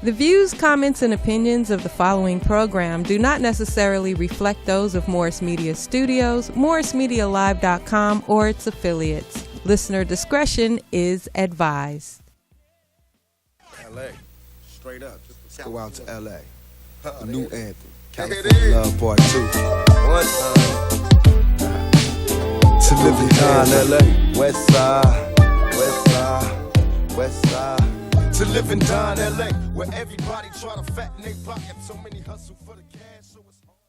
The views, comments, and opinions of the following program do not necessarily reflect those of Morris Media Studios, MorrisMediaLive.com, or its affiliates. Listener discretion is advised. LA, straight up. Just go out to LA. The new anthem, California Love Part 2. One time. To live and die in LA. West side, west side, west side. To live and die in LA, where everybody try to fatten they pocket. So many hustle for the cash, so it's hard.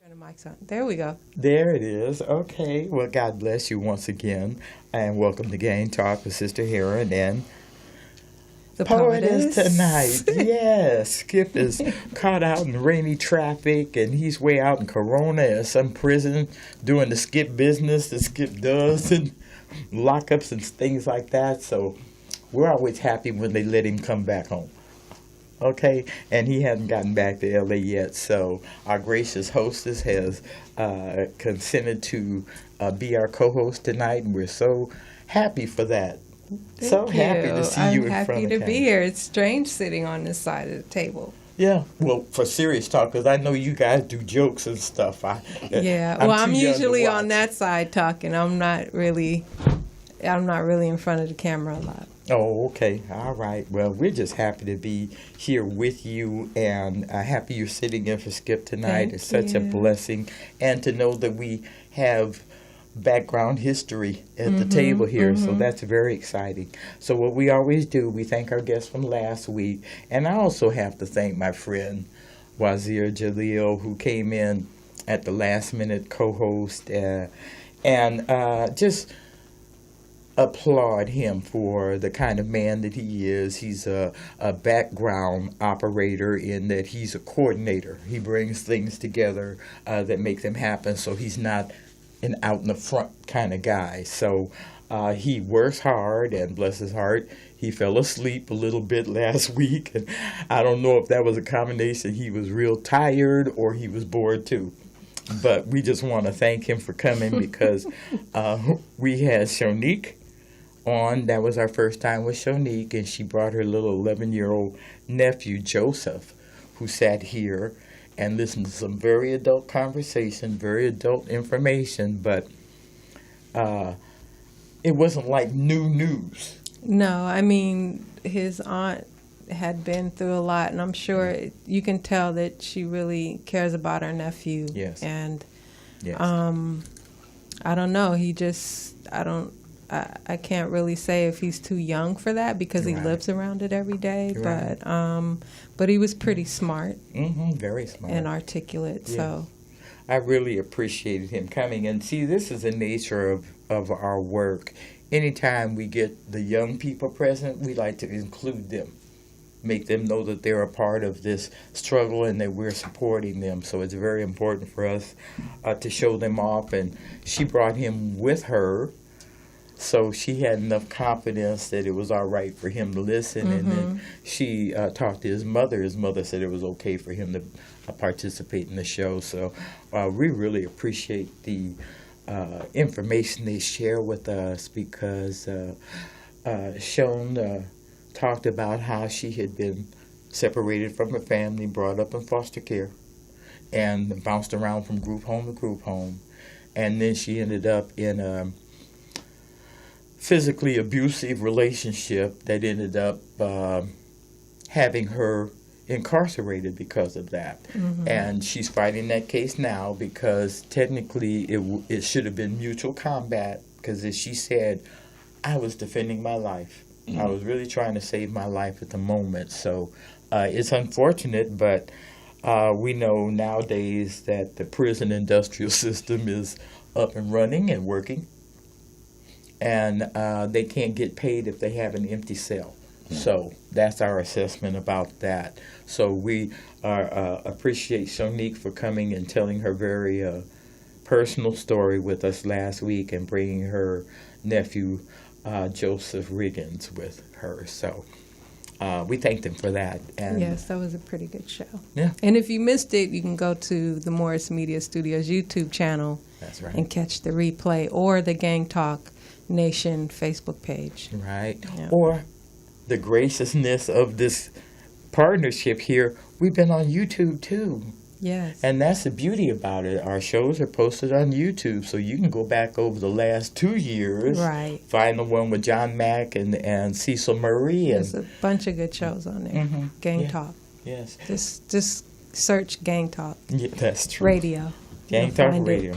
Turn the mics on. There we go. There it is. Okay. Well, God bless you once again, and welcome to Gang Talk with Sister Herron and The Poetess Poetess tonight. Yes, Skipp is caught out in rainy traffic, and he's way out in Corona in some prison doing the Skipp business that Skipp does, and lockups and things like that. So we're always happy when they let him come back home. Okay, and he hasn't gotten back to LA yet, so our gracious hostess has consented to be our co-host tonight, and we're so happy for that. Thank Happy to see you in front of I'm happy to camera. be here. It's strange sitting on this side of the table. Yeah, well, for serious talk, because I know you guys do jokes and stuff. I'm I'm too young to usually on watch. that side talking. I'm not really in front of the camera a lot. Oh, okay. All right. Well, we're just happy to be here with you, and happy you're sitting in for Skipp tonight. Thank It's such a you. blessing, and to know that we have background history at the table here, so that's very exciting. So what we always do, we thank our guests from last week, and I also have to thank my friend Wazir Jalil, who came in at the last minute co-host, and just applaud him for the kind of man that he is. He's a background operator in that he's a coordinator. He brings things together that make them happen, so he's not an out in the front kind of guy. So he works hard, and bless his heart, he fell asleep a little bit last week, and I don't know if that was a combination. He was real tired or he was bored too. But we just want to thank him for coming because we had Shonique on. That was our first time with Shonique, and she brought her little 11-year-old nephew, Joseph, who sat here and listened to some very adult conversation, very adult information, but it wasn't like new news. No, I mean, his aunt had been through a lot, and I'm sure you can tell that she really cares about her nephew. Yes. And Yes. I don't know. I can't really say if he's too young for that because he Right. lives around it every day. Right. But he was pretty smart Very smart. and articulate. Yeah. So I really appreciated him coming. And see, this is the nature of our work. Anytime we get the young people present, we like to include them, make them know that they're a part of this struggle and that we're supporting them. So it's very important for us to show them off. And she brought him with her, so she had enough confidence that it was all right for him to listen. And then she talked to his mother. His mother said it was okay for him to participate in the show. So we really appreciate the information they share with us, because Shon talked about how she had been separated from her family, brought up in foster care, and bounced around from group home to group home. And then she ended up in a physically abusive relationship that ended up having her incarcerated because of that. And she's fighting that case now because technically it should have been mutual combat, because as she said, I was defending my life. I was really trying to save my life at the moment. So it's unfortunate, but we know nowadays that the prison industrial system is up and running and working, and they can't get paid if they have an empty cell. So that's our assessment about that. So we appreciate Shonique for coming and telling her very personal story with us last week, and bringing her nephew Joseph Riggins with her. So we thank them for that. And Yes, that was a pretty good show. Yeah. And if you missed it, you can go to the Morris Media Studios YouTube channel. That's right. And catch the replay or the Gang Talk Nation Facebook page. Right. Yeah. Or the graciousness of this partnership here, we've been on YouTube too. Yes. And that's the beauty about it. Our shows are posted on YouTube, so you can go back over the last 2 years. Right. Find the one with John Mack and Cecil Murray. There's a bunch of good shows on there. Gang Talk. Yes. Just search Gang Talk Yeah, that's true. Radio. Gang You'll Talk find it. Radio.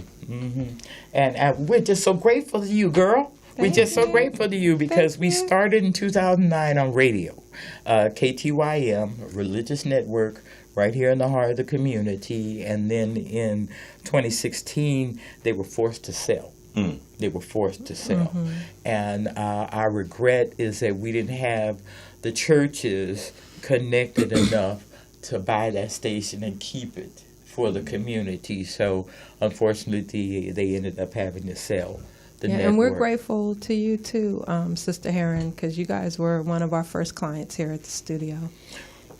And we're just so grateful to you, girl. We're just so grateful to you because we started in 2009 on radio. KTYM, a religious network right here in the heart of the community. And then in 2016, they were forced to sell. They were forced to sell. And our regret is that we didn't have the churches connected enough to buy that station and keep it for the community. So unfortunately, they ended up having to sell the network. And we're grateful to you too, Sister Herron, because you guys were one of our first clients here at the studio.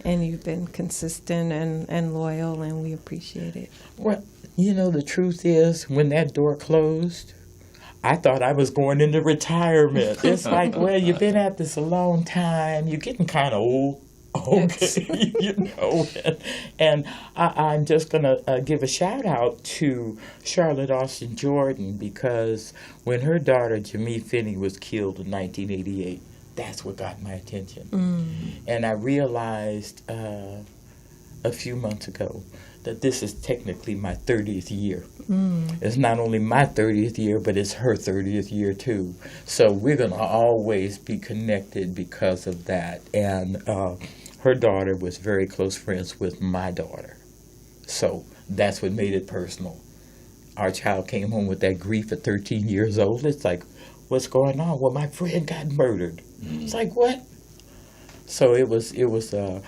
And you've been consistent and loyal, and we appreciate it. Well, you know, the truth is, when that door closed, I thought I was going into retirement. It's like, well, you've been at this a long time. You're getting kind of old. Okay, you know. And I'm just going to give a shout out to Charlotte Austin Jordan, because when her daughter, Jamie Finney, was killed in 1988, that's what got my attention. And I realized a few months ago that this is technically my 30th year. It's not only my 30th year, but it's her 30th year too. So we're going to always be connected because of that. And her daughter was very close friends with my daughter. So that's what made it personal. Our child came home with that grief at 13 years old. It's like, what's going on? Well, my friend got murdered. It's like, what? So it was a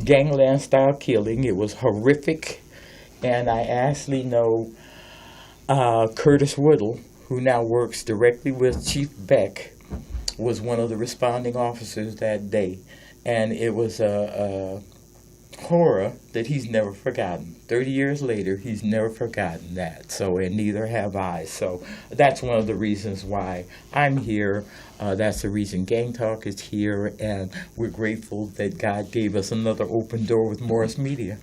gangland style killing. It was horrific. And I actually know Curtis Whittle, who now works directly with Chief Beck, was one of the responding officers that day. And it was a horror that he's never forgotten. 30 years later, he's never forgotten that. So, and neither have I. So that's one of the reasons why I'm here. That's the reason Gang Talk is here. And we're grateful that God gave us another open door with Morris Media.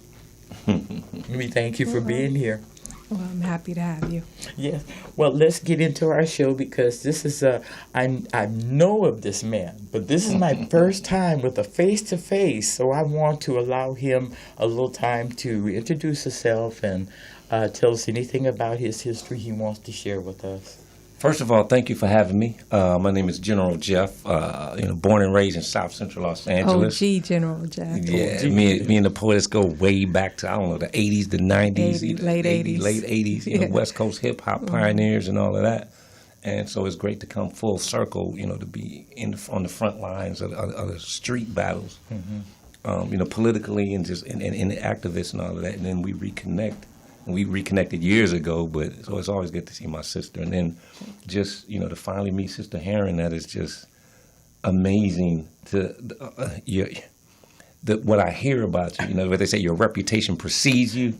We thank you for being here. Well, I'm happy to have you. Yes. Well, let's get into our show, because this is I know of this man, but this is my first time with a face-to-face, so I want to allow him a little time to introduce himself and tell us anything about his history he wants to share with us. First of all, thank you for having me. My name is General Jeff, born and raised in South Central Los Angeles. OG General Jeff. Yeah, me and the Poetess go way back to, I don't know, the 80s, the 90s. Late 80s. Late 80s, West Coast hip-hop pioneers and all of that. And so it's great to come full circle, to be on the front lines of the street battles, politically and just in the activists and all of that. And then we reconnect. We reconnected years ago, but so it's always good to see my sister. And then just, to finally meet Sister Herron, that is just amazing what I hear about you. What they say, your reputation precedes you.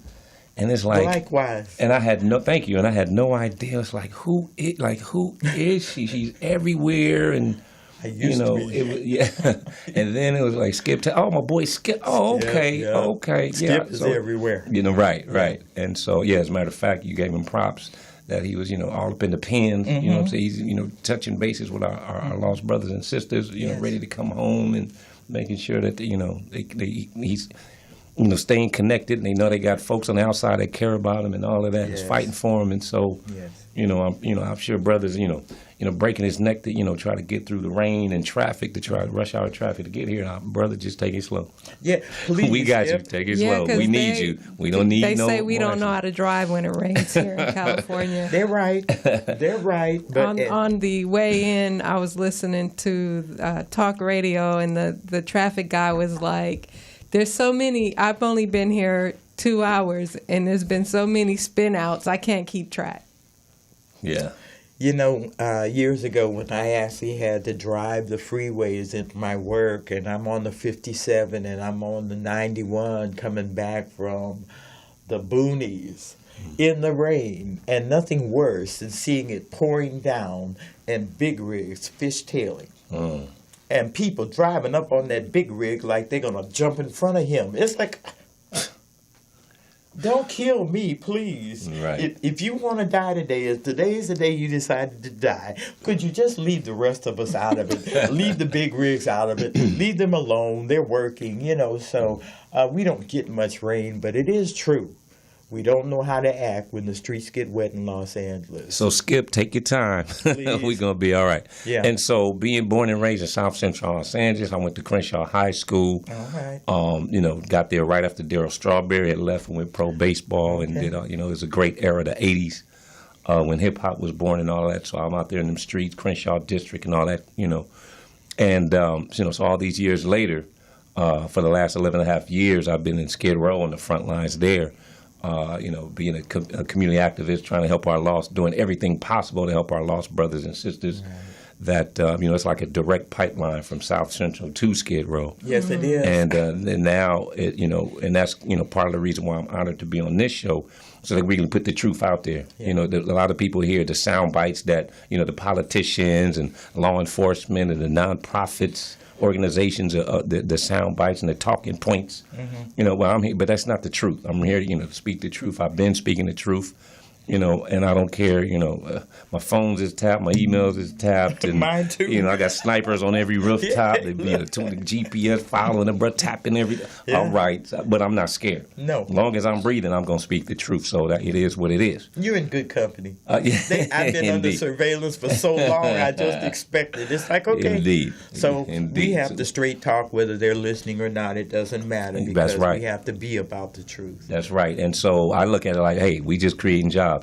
And it's like, likewise. And I had thank you. And I had no idea. It's like, who is she? She's everywhere. And, I used to be. It was, and then it was like Skipp. Oh, my boy Skipp. Oh, okay, okay. Skipp is everywhere. Right. And so, as a matter of fact, you gave him props that he was, all up in the pens. You know what I'm saying? He's, touching bases with our lost brothers and sisters. Ready to come home and making sure that he's. Staying connected, and they know they got folks on the outside that care about him and all of that. Is fighting for him, and so, I'm sure brothers, breaking his neck to, try to get through the rain and traffic to try to rush hour traffic to get here. And our brother, just take it slow. Yeah, please. We got you. Take it slow. We need you. We don't need They no. say we don't know how to drive when it rains here in California. They're right. They're right. But on the way in, I was listening to talk radio, and the traffic guy was like, there's so many, I've only been here 2 hours, and there's been so many spin outs, I can't keep track. Yeah. You know, years ago when I actually had to drive the freeways into my work, and I'm on the 57 and I'm on the 91 coming back from the boonies in the rain, and nothing worse than seeing it pouring down and big rigs fishtailing. And people driving up on that big rig like they're going to jump in front of him. It's like, don't kill me, please. Right. If you want to die today, if today's the day you decided to die, could you just leave the rest of us out of it? Leave the big rigs out of it. Leave them alone. They're working, you know. So we don't get much rain, but it is true. We don't know how to act when the streets get wet in Los Angeles. So, Skipp, take your time. We're going to be all right. Yeah. And so, being born and raised in South Central Los Angeles, I went to Crenshaw High School. All right. You know, got there right after Darryl Strawberry had left and went pro baseball. And did, you know, it was a great era, the 80s, when hip-hop was born and all that. So, I'm out there in them streets, Crenshaw District and all that, you know. And, you know, so all these years later, for the last 11 and a half years, I've been in Skid Row on the front lines there. You know, being a community activist, trying to help our lost, doing everything possible to help our lost brothers and sisters. Right. That, you know, it's like a direct pipeline from South Central to Skid Row. Yes, it is. And now, you know, and that's, you know, part of the reason why I'm honored to be on this show, so that we can put the truth out there. Yeah. You know, a lot of people hear the sound bites that, you know, the politicians and law enforcement and the nonprofits, organizations, the sound bites and the talking points. You know, well, I'm here, but that's not the truth. I'm here, you know, to speak the truth. I've been speaking the truth, you know, and I don't care, you know, my phones is tapped, my emails is tapped, and mine too. You know, I got snipers on every rooftop. They be the GPS following them, tapping everything. Yeah. All right, but I'm not scared. No, as long as I'm breathing, I'm gonna speak the truth. So that it is what it is. You're in good company. Yeah. I've been under surveillance for so long. I just expected. It's like, okay. Indeed. So Indeed. We have to straight talk, whether they're listening or not. It doesn't matter, because that's right. We have to be about the truth. That's right. And so I look at it like, hey, we just creating jobs.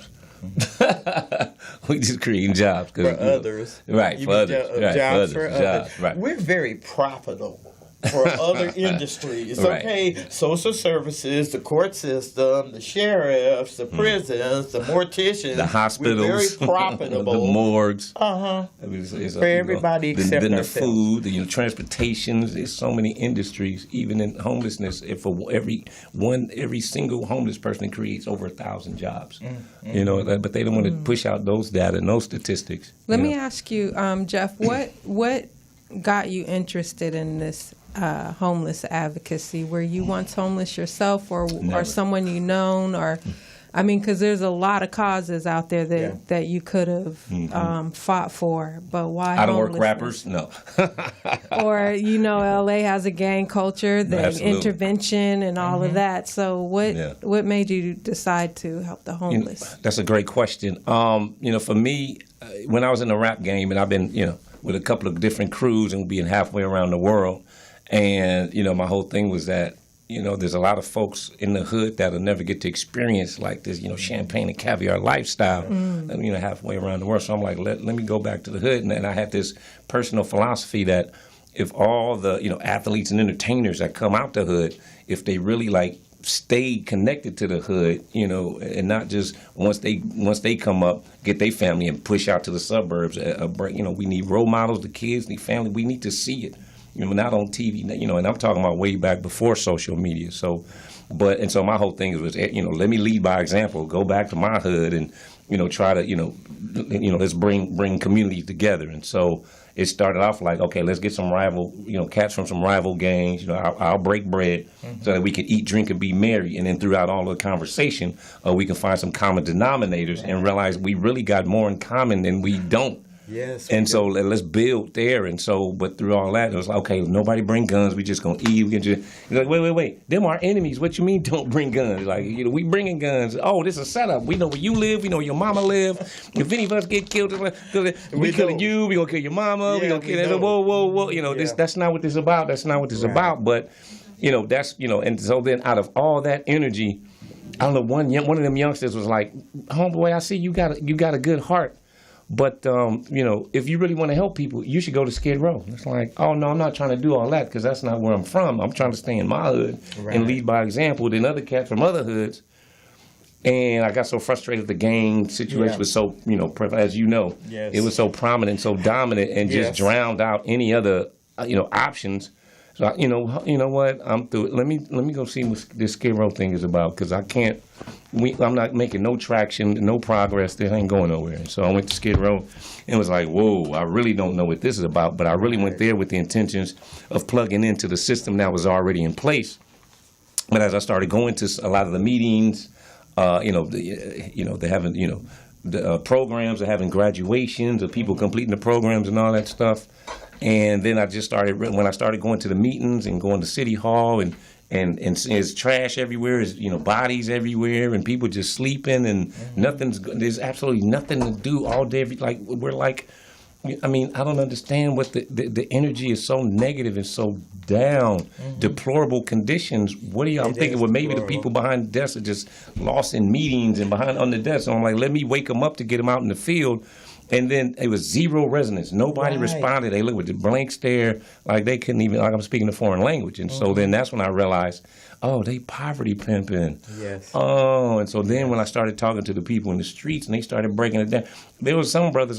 We just creating jobs for others, right? For others, jobs for others. Jobs, right. We're very profitable for other industries. Okay, right. Social services, the court system, the sheriffs, the prisons, the morticians, the hospitals, we're very profitable. The morgues. I mean, for everybody except then the ourselves. food, the transportation. There's so many industries, even in homelessness. If every single homeless person creates over 1,000 jobs, you know, but they don't want to push out those data and those statistics. Let me ask you, Jeff, what got you interested in this homeless advocacy? Were you once homeless yourself, or someone you known, or I mean, because there's a lot of causes out there that you could have fought for, but why? I don't work rappers, no. Or you know, LA has a gang culture, the intervention and all of that. So what made you decide to help the homeless? You know, that's a great question. You know, for me, when I was in the rap game, and I've been, you know, with a couple of different crews and being halfway around the world. And, you know, my whole thing was that, you know, there's a lot of folks in the hood that'll never get to experience like this, you know, champagne and caviar lifestyle, you know, halfway around the world. So I'm like, let me go back to the hood. And I had this personal philosophy that if all the, you know, athletes and entertainers that come out the hood, if they really like stay connected to the hood, you know, and not just once they come up, get their family and push out to the suburbs. You know, we need role models, the kids, the family. We need to see it, you know, not on TV, you know, and I'm talking about way back before social media. So, and so my whole thing was, you know, let me lead by example, go back to my hood and, you know, try to, you know, let's bring communities together. And so it started off like, okay, let's get some rival, you know, cats from some rival gangs. You know, I'll break bread so that we can eat, drink, and be merry. And then throughout all the conversation, we can find some common denominators and realize we really got more in common than we don't. Yes. And so let's build there. And so, but through all that, it was like, okay, nobody bring guns. We just gonna eat. We can just like, wait. Them our enemies. What you mean? Don't bring guns? Like, you know, we bringing guns. Oh, this is a setup. We know where you live. We know where your mama live. If any of us get killed, we killing you. We gonna kill your mama. We gonna kill. Whoa. You know, that's not what this is about. That's not what this is about. But, you know, that's, you know, and so then out of all that energy, I don't know. One of them youngsters was like, homeboy, I see you got a good heart. But, you know, if you really want to help people, you should go to Skid Row. It's like, oh, no, I'm not trying to do all that because that's not where I'm from. I'm trying to stay in my hood and lead by example. Then other cats from other hoods, And I got so frustrated. The gang situation was so, as you know, Yes. it was so prominent, so dominant, and just Yes. drowned out any other, options. So you know what? I'm through it. Let me go see what this Skid Row thing is about, because I can't. I'm not making no traction, no progress. This ain't going nowhere. And so I went to Skid Row and was like, whoa, I really don't know what this is about. But I really went there with the intentions of plugging into the system that was already in place. But as I started going to a lot of the meetings, they're having, the programs, they're having graduations of people completing the programs and all that stuff. And then I just started, when I started going to the meetings and going to City Hall and there's trash everywhere, there's, bodies everywhere and people just sleeping and there's absolutely nothing to do all day. I don't understand what the energy is so negative and so down, deplorable conditions. What are you? I'm thinking, well, maybe the people behind the desk are just lost in meetings and behind on the desk. So I'm like, let me wake them up to get them out in the field. And then it was zero resonance. Nobody responded. They looked with a blank stare, like they couldn't even, like I'm speaking a foreign language. And so then that's when I realized, oh, they poverty pimping. Yes. Oh, and so then when I started talking to the people in the streets and they started breaking it down, there was some brothers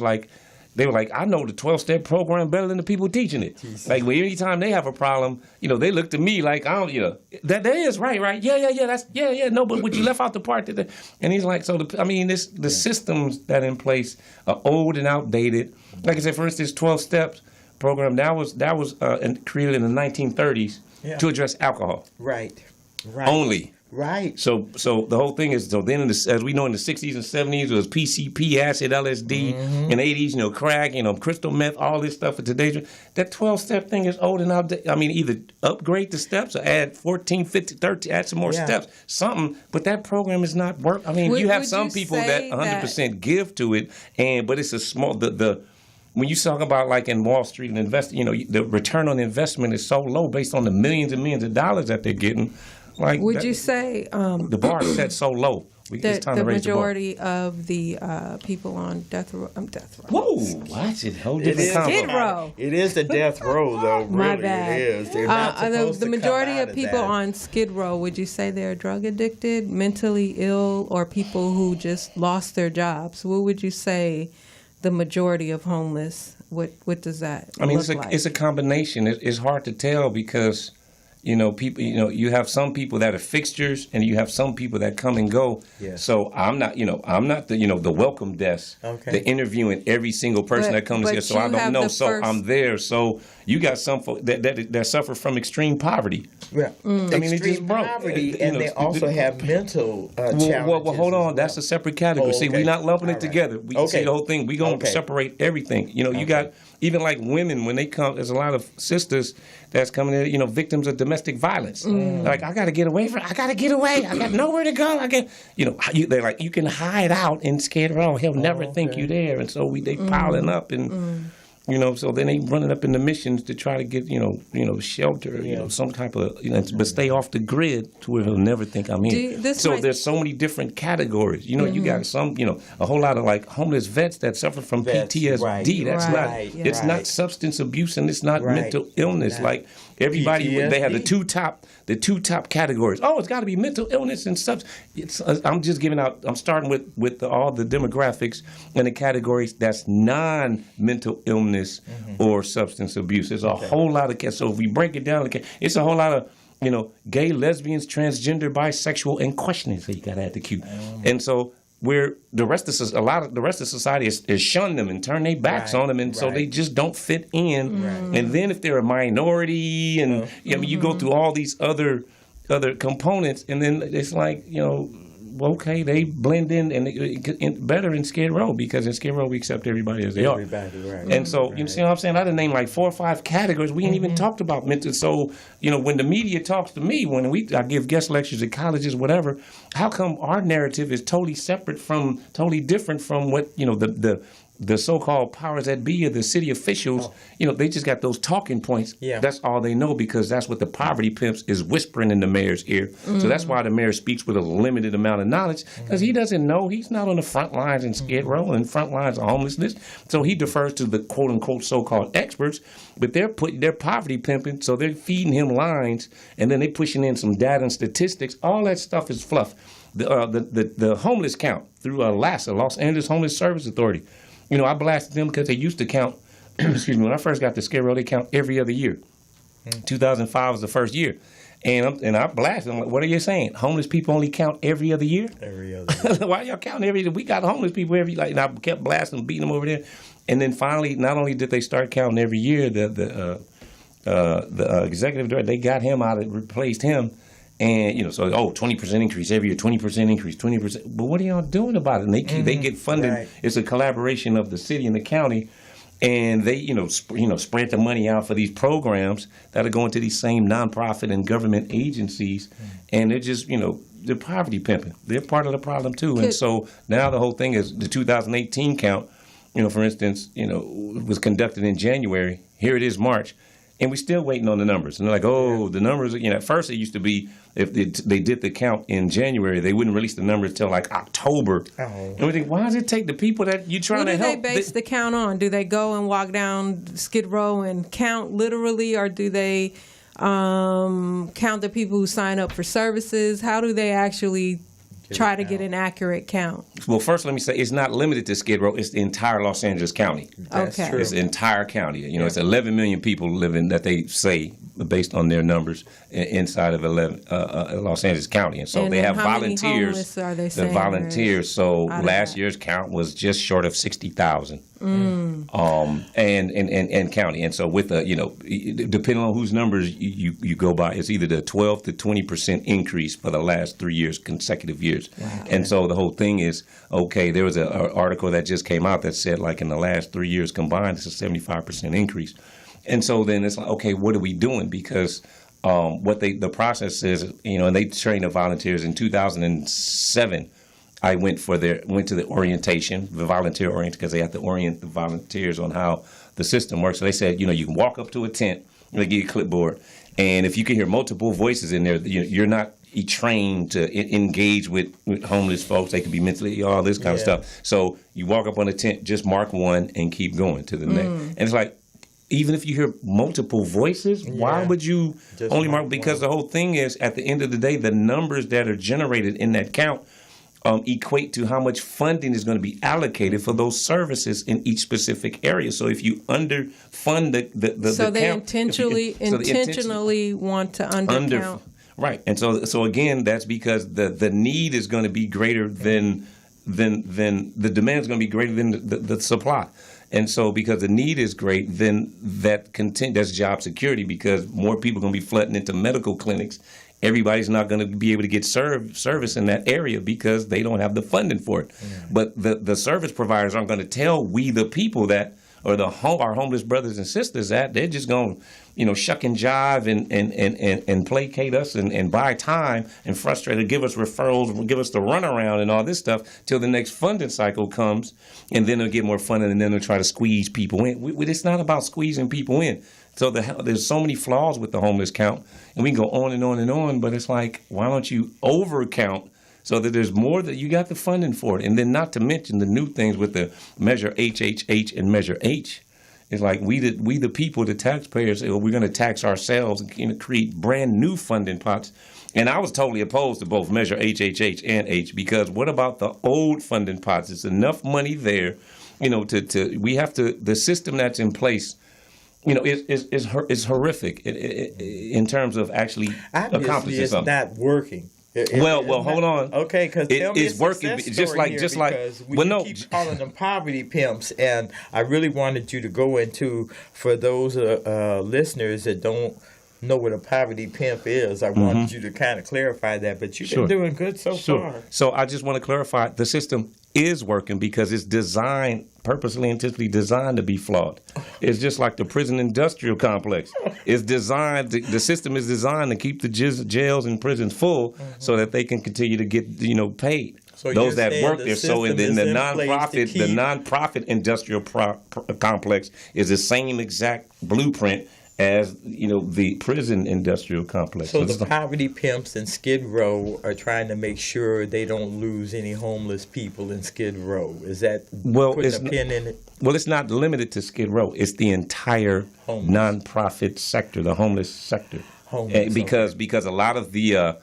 they were like, I know the 12-step program better than the people teaching it. Jesus. Like, well, anytime they have a problem, they look to me like, I don't, that is right. Yeah, no, but would you left out the part that, and he's like, so, the systems that in place are old and outdated. Like I said, for instance, 12-steps program, that was created in the 1930s to address alcohol. Right. Only. Right. So the whole thing is, so then as we know in the 60s and 70s, it was PCP, acid, LSD, in the 80s, crack, crystal meth, all this stuff. For today's, that 12-step thing is old and outdated. Either upgrade the steps or add 14, 15, 13, add some more steps, something. But that program is not work. You have some people that 100% give to it, but it's a small, when you talk about like in Wall Street and the return on investment is so low based on the millions and millions of dollars that they're getting. Like, would you say the bar is set so low? It's time to raise majority of the people on death row? Whoa, watch it. Whole different combo. Skid Row. It is the death row, though. My really, bad. it is. They're not supposed the to majority come out of people that. on Skid Row, would you say they're drug addicted, mentally ill, or people who just lost their jobs? What would you say the majority of homeless? What does that look like? It's a combination. It's hard to tell because. People. You have some people that are fixtures, and you have some people that come and go. Yeah. So I'm not the welcome desk, the interviewing every single person that comes here. So I don't know. So I'm there. So you got some folk that suffer from extreme poverty. Yeah. Extreme poverty, and they also have mental challenges. Well, hold on. That's a separate category. See, we're not lumping it together. We see the whole thing. We're going to separate everything. You got even like women when they come. There's a lot of sisters that's coming in. Victims of domestic violence. Like, I got to get away from. I got to get away. I got nowhere to go. They're like, you can hide out in Skid Row. He'll never think you there. And so they piling up and. So then they running up in the missions to try to get, shelter, some type of, but stay off the grid to where he'll never think I'm here. There's so many different categories. You got some, a whole lot of like homeless vets that suffer from PTSD. Right. It's not substance abuse and it's not mental illness. Like everybody, PTSD. They have the two top categories. Oh, it's got to be mental illness and substance. I'm starting with all the demographics and the categories that's non-mental illness or substance abuse. There's a whole lot of so if we break it down, it's a whole lot of gay, lesbians, transgender, bisexual, and questioning. So you got to add the Q. And so where the rest of society is shun them and turn their backs on them, and so they just don't fit in. And then if they're a minority, and you go through all these other components, and then it's like okay, they blend in and better in Skid Row because in Skid Row we accept everybody as they are. And so you see what I'm saying? I done named like 4 or 5 categories. We ain't even talked about mental. So when the media talks to me, I give guest lectures at colleges, whatever. How come our narrative is totally different from what the so-called powers that be or the city officials, they just got those talking points. Yeah. That's all they know because that's what the poverty pimps is whispering in the mayor's ear. So that's why the mayor speaks with a limited amount of knowledge because he doesn't know. He's not on the front lines in Skid Row and front lines of homelessness. So he defers to the quote-unquote so-called experts, but they're poverty pimping, so they're feeding him lines, and then they pushing in some data and statistics. All that stuff is fluff. the homeless count through LASA, Los Angeles Homeless Service Authority. I blasted them because they used to count. Excuse me. When I first got to Skid Row, they count every other year. 2005 was the first year. And I blasted them. Like, what are you saying? Homeless people only count every other year? Every other year. Why y'all counting every year? We got homeless people every, and I kept blasting them, beating them over there. And then finally, not only did they start counting every year, the executive director, they got him out and replaced him. And, 20% increase every year, 20% increase, 20%. But what are y'all doing about it? And they get funded. Right. It's a collaboration of the city and the county. And they, spread the money out for these programs that are going to these same nonprofit and government agencies. And they're just, they're poverty pimping. They're part of the problem, too. And so now the whole thing is the 2018 count, for instance, was conducted in January. Here it is March. And we're still waiting on the numbers. And they're like, the numbers, at first it used to be if they did the count in January, they wouldn't release the numbers till like October. Oh. And we think, why does it take the people that you're trying to help? What do they base the count on? Do they go and walk down Skid Row and count literally, or do they count the people who sign up for services? How do they actually try to get an accurate count? Well, first let me say it's not limited to Skid Row. It's the entire Los Angeles County. That's true. It's the entire county. It's 11 million people living that they say, based on their numbers, inside of Los Angeles County. And so they have volunteers. Many homeless are they saying? The volunteers. So last year's count was just short of 60,000. And county. And so with depending on whose numbers you go by, it's either the 12 to 20% increase for the last 3 years, consecutive years. Wow. And so the whole thing is, there was an article that just came out that said, like, in the last 3 years combined, it's a 75% increase. And so then it's like, okay, what are we doing? Because the process is, and they train the volunteers in 2007. I went to the orientation, the volunteer orientation, because they have to orient the volunteers on how the system works. So they said, you can walk up to a tent, they give you a clipboard, and if you can hear multiple voices in there, you're not trained to engage with homeless folks. They could be mentally, all this kind of stuff. So you walk up on a tent, just mark one, and keep going to the next. And it's like, even if you hear multiple voices, why would you just only mark? Because the whole thing is, at the end of the day, the numbers that are generated in that count equate to how much funding is going to be allocated for those services in each specific area. So if you underfund so they intentionally want to undercount. Right, and so again, that's because the need is going to be greater than the demand is going to be greater than the supply. And so because the need is great, then that's job security, because more people are going to be flooding into medical clinics. Everybody's not going to be able to get service in that area because they don't have the funding for it. But the service providers aren't going to tell we the people that, or our homeless brothers and sisters that. They're just going to, shuck and jive and placate us and buy time and frustrate us, give us referrals, give us the runaround and all this stuff till the next funding cycle comes, and then they'll get more funding, and then they'll try to squeeze people in. It's not about squeezing people in. So there's so many flaws with the homeless count, and we can go on and on and on, but it's like, why don't you overcount so that there's more that you got the funding for it? And then not to mention the new things with the Measure HHH and Measure H. It's like we the people, the taxpayers, say, well, we're going to tax ourselves and create brand new funding pots. And I was totally opposed to both Measure HHH and H, because what about the old funding pots? There's enough money there, the system that's in place, is horrific in terms of actually accomplishing it's something. Not working. Hold on. Okay, because it's working just like keep calling them poverty pimps, and I really wanted you to go into, for those listeners that don't know what a poverty pimp is, I wanted you to kind of clarify that. But you've been doing good so far. So I just want to clarify, the system is working because it's purposely, intentionally designed to be flawed. It's just like the prison industrial complex. It's designed, the system is designed to keep the jails and prisons full so that they can continue to get, paid. So those that work there. So in the nonprofit industrial complex is the same exact blueprint as the prison industrial complex. So the poverty pimps in Skid Row are trying to make sure they don't lose any homeless people in Skid Row. Is that putting a pin in it? Well, it's not limited to Skid Row. It's the entire nonprofit sector, the homeless sector. Because a lot of the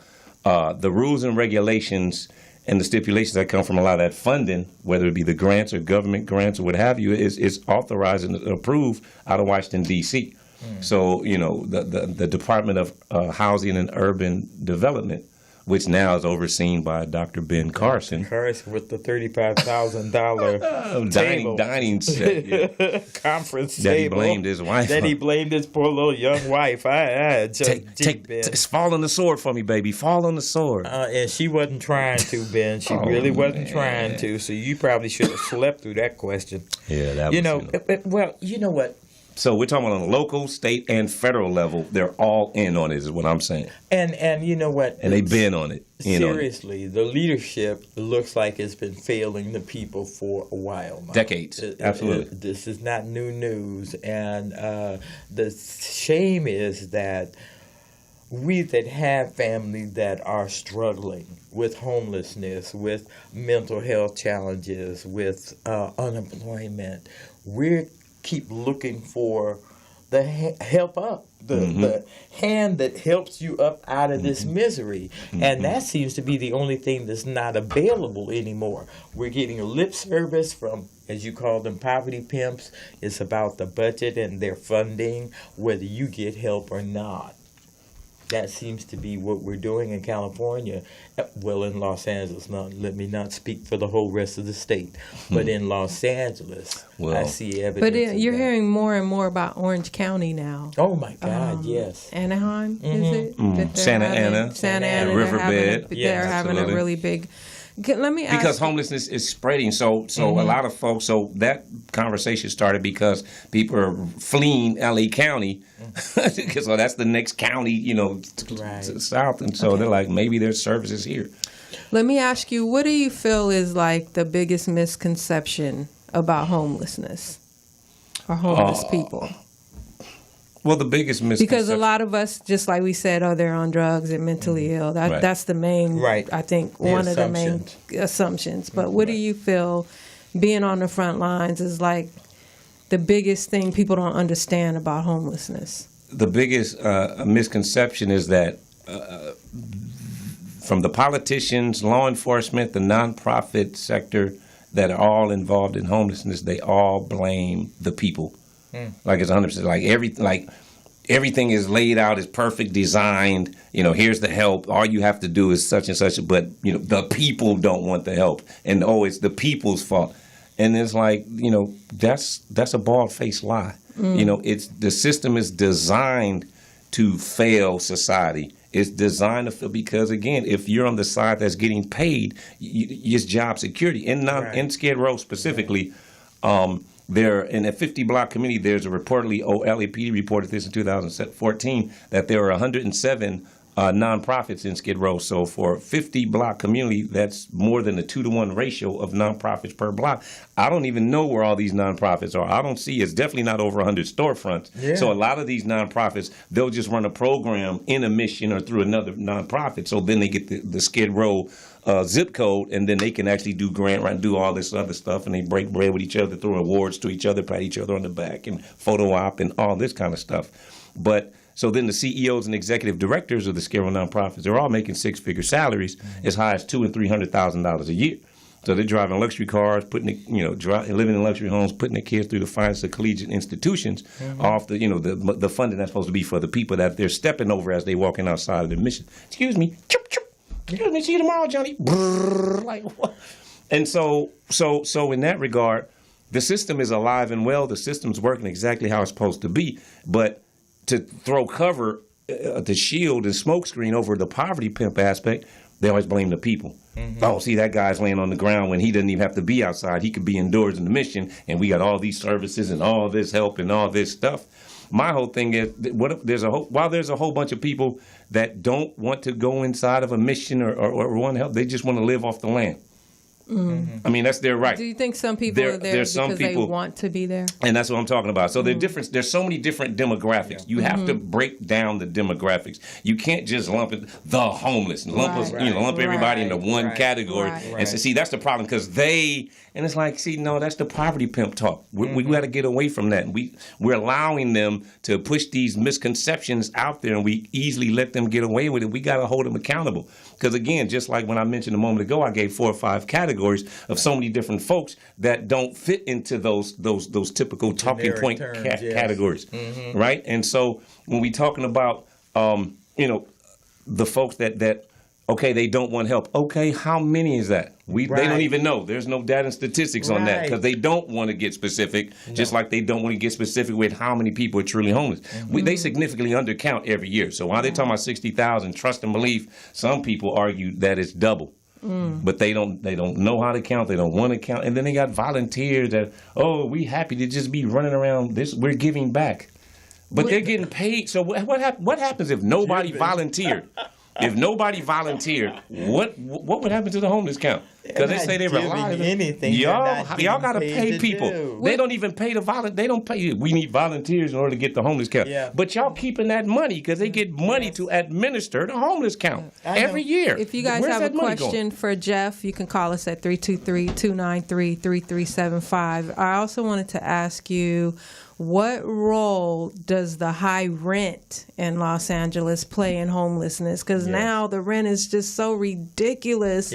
The rules and regulations and the stipulations that come from a lot of that funding, whether it be the grants or government grants or what have you, is authorized and approved out of Washington, D.C. So, the Department of Housing and Urban Development, which now is overseen by Dr. Ben Carson. Carson with the $35,000 dining set, yeah. conference that table. He blamed his wife. That he blamed his poor little young wife. Fall on the sword for me, baby. Fall on the sword. And she wasn't trying to, Ben. She really wasn't trying to. So you probably should have slept through that question. Yeah, that was. Well, you know what? So we're talking about on the local, state, and federal level. They're all in on it, is what I'm saying. And you know what? And they've been on it. Seriously, the leadership looks like it's been failing the people for a while now. Decades. Absolutely. This is not new news. And the shame is that we that have families that are struggling with homelessness, with mental health challenges, with unemployment, we keep looking for the help up, the hand that helps you up out of this misery. And that seems to be the only thing that's not available anymore. We're getting a lip service from, as you call them, poverty pimps. It's about the budget and their funding, whether you get help or not. That seems to be what we're doing in California. Well, in Los Angeles. Now, let me not speak for the whole rest of the state. But in Los Angeles, I see evidence. But you're hearing more and more about Orange County now. Oh, my God, yes. Anaheim, is it? Santa Ana, Riverbed. They're having a really big... Let me ask because homelessness is spreading, so a lot of folks. So that conversation started because people are fleeing LA County, because that's the next county, to the south, and so they're like, maybe there's services here. Let me ask you, what do you feel is like the biggest misconception about homelessness or homeless people? Well, the biggest misconception, because a lot of us, just like we said, they're on drugs and mentally ill. That's the main, I think, one of the main assumptions. But what do you feel, being on the front lines, is like the biggest thing people don't understand about homelessness? The biggest misconception is that from the politicians, law enforcement, the nonprofit sector that are all involved in homelessness, they all blame the people. Like it's 100%. Like everything is laid out, is perfect, designed. Here's the help. All you have to do is such and such. But the people don't want the help, and it's the people's fault. And it's like that's a bald-faced lie. It's the system is designed to fail society. It's designed to fail because, again, if you're on the side that's getting paid, it's job security. In Skid Row specifically. There, in a 50-block community, there's a reportedly, LAPD reported this in 2014, that there are 107 nonprofits in Skid Row. So for a 50-block community, that's more than a 2-to-1 ratio of nonprofits per block. I don't even know where all these nonprofits are. I don't see, it's definitely not over 100 storefronts. Yeah. So a lot of these nonprofits, they'll just run a program in a mission or through another nonprofit. So then they get the Skid Row zip code, and then they can actually do grant writing, do all this other stuff, and they break bread with each other, throw awards to each other, pat each other on the back, and photo op and all this kind of stuff. But so then the CEOs and executive directors of the Skid Row nonprofits are all making six-figure salaries, as high as $200,000 and $300,000 a year. So they're driving luxury cars, living in luxury homes, putting their kids through the finest of collegiate institutions, off the funding that's supposed to be for the people that they're stepping over as they walking outside of their mission. Excuse me, chirp, chirp. Excuse me, see you tomorrow, Johnny. Brrr, like what? And so in that regard, the system is alive and well. The system's working exactly how it's supposed to be. But to throw cover, the shield and smokescreen over the poverty pimp aspect, they always blame the people. Oh, see, that guy's laying on the ground when he doesn't even have to be outside. He could be indoors in the mission, and we got all these services and all this help and all this stuff. My whole thing is, while there's a whole bunch of people that don't want to go inside of a mission or want help, they just want to live off the land. I mean, that's their right. Do you think some people are there there's because some people, they want to be there? And that's what I'm talking about. So there's so many different demographics. You have to break down the demographics. You can't just lump it, the homeless, lump everybody into one category. And so, see, that's the problem because and it's like, see, no, that's the poverty pimp talk. We got to get away from that. We're allowing them to push these misconceptions out there, and we easily let them get away with it. We got to hold them accountable. Because again, just like when I mentioned a moment ago, I gave 4 or 5 categories of so many different folks that don't fit into those typical talking point categories, right? And so when we talking about the folks that okay, they don't want help. Okay, how many is that? They don't even know. There's no data and statistics on that because they don't want to get specific, just like they don't want to get specific with how many people are truly homeless. They significantly undercount every year. So while they're talking about 60,000, trust and belief, some people argue that it's double. But they don't know how to count. They don't want to count. And then they got volunteers that, we happy to just be running around. We're giving back. But they're getting paid. So what happens if nobody volunteered? If nobody volunteered, what would happen to the homeless count? Because they say they rely on anything. Y'all got to pay people. They don't even pay the volunteer. They don't pay. We need volunteers in order to get the homeless count. Yeah. But y'all keeping that money because they get money to administer the homeless count every year. If you guys have a question for Jeff, you can call us at 323-293-3375. I also wanted to ask you, what role does the high rent in Los Angeles play in homelessness? Because now the rent is just so ridiculous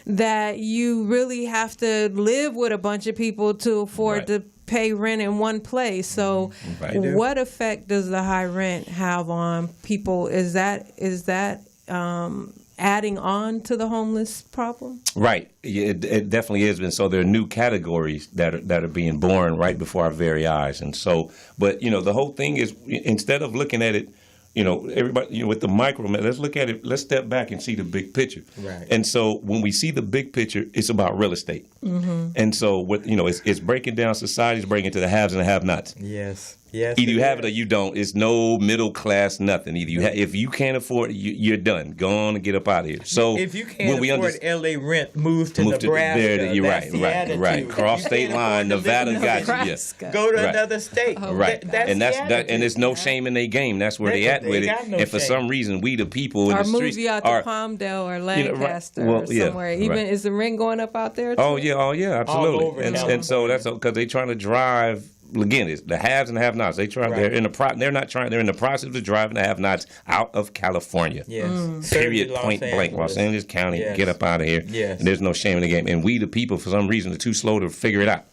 that you really have to live with a bunch of people to afford to pay rent in one place. So what effect does the high rent have on people? Is that adding on to the homeless problem? Right. It definitely is. And so there are new categories that are being born right before our very eyes. And so, but, the whole thing is, instead of looking at it, everybody, with the micro, let's look at it, let's step back and see the big picture. Right. And so when we see the big picture, it's about real estate. And so, it's breaking down society, it's breaking to the haves and the have-nots. Yes. Either you have it or you don't. It's no middle class nothing. Either if you can't afford it, you're done. Go on and get up out of here. So if you can't afford LA rent, move to Nebraska. You're right. Cross state line. Nevada got you. Yes. Go to another state. Right. And there's no shame in their game. That's where they at with it. And for some reason, we the people in the streets move you out to Palmdale or Lancaster or somewhere. Even is the rent going up out there too? Oh yeah, absolutely. And so that's because they're trying to drive. Again, it's the haves and the have-nots. They're in the process of driving the have-nots out of California. Yes. Period. Point blank. Los Angeles County. Yes. Get up out of here. Yes. And there's no shame in the game. And we, the people, for some reason, are too slow to figure it out.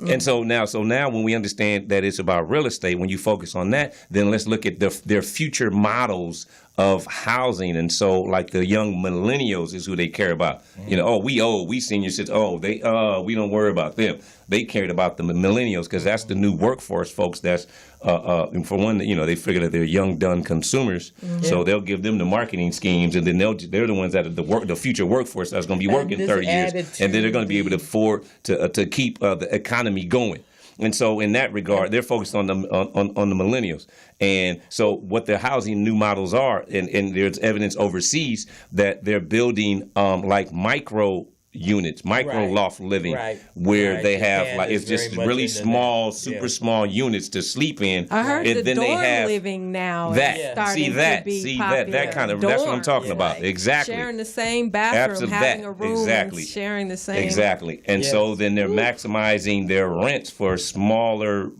And so now when we understand that it's about real estate, when you focus on that, then let's look at their future models of housing. And so, like the young millennials is who they care about. We senior citizens. We don't worry about them. They cared about the millennials because that's the new workforce, folks. That's for one, they figure that they're young, done consumers, so they'll give them the marketing schemes, and then they're the ones that are the future workforce that's going to be working 30 years, and then they're going to be able to afford to keep the economy going. And so, in that regard, they're focused on the millennials. And so, what their housing new models are, and there's evidence overseas that they're building like micro units, micro loft living, where they have it's just really small, super small units to sleep in. I heard and then dorm they have living now that. Starting to be popular. that kind of that's what I'm talking about. Exactly. Sharing the same bathroom, having a room, and sharing the same. Exactly. And so then they're maximizing their rents for smaller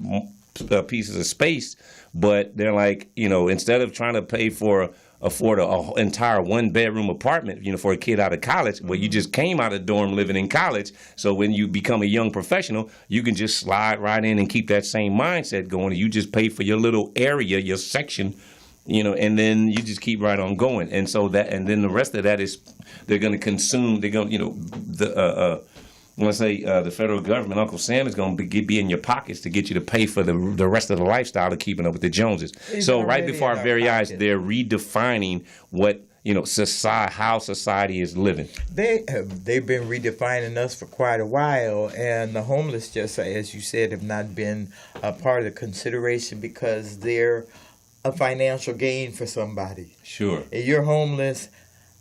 pieces of space, but they're like, instead of trying to pay afford an entire one-bedroom apartment, for a kid out of college. Well, you just came out of dorm living in college, so when you become a young professional, you can just slide right in and keep that same mindset going. You just pay for your little area, your section, and then you just keep right on going. And so and then the rest of that is they're going to consume. They're going, let's say the federal government, Uncle Sam is going to be in your pockets to get you to pay for the rest of the lifestyle of keeping up with the Joneses. So right before our very eyes, they're redefining what how society is living. They've been redefining us for quite a while, and the homeless, just as you said, have not been a part of the consideration because they're a financial gain for somebody. Sure. If you're homeless,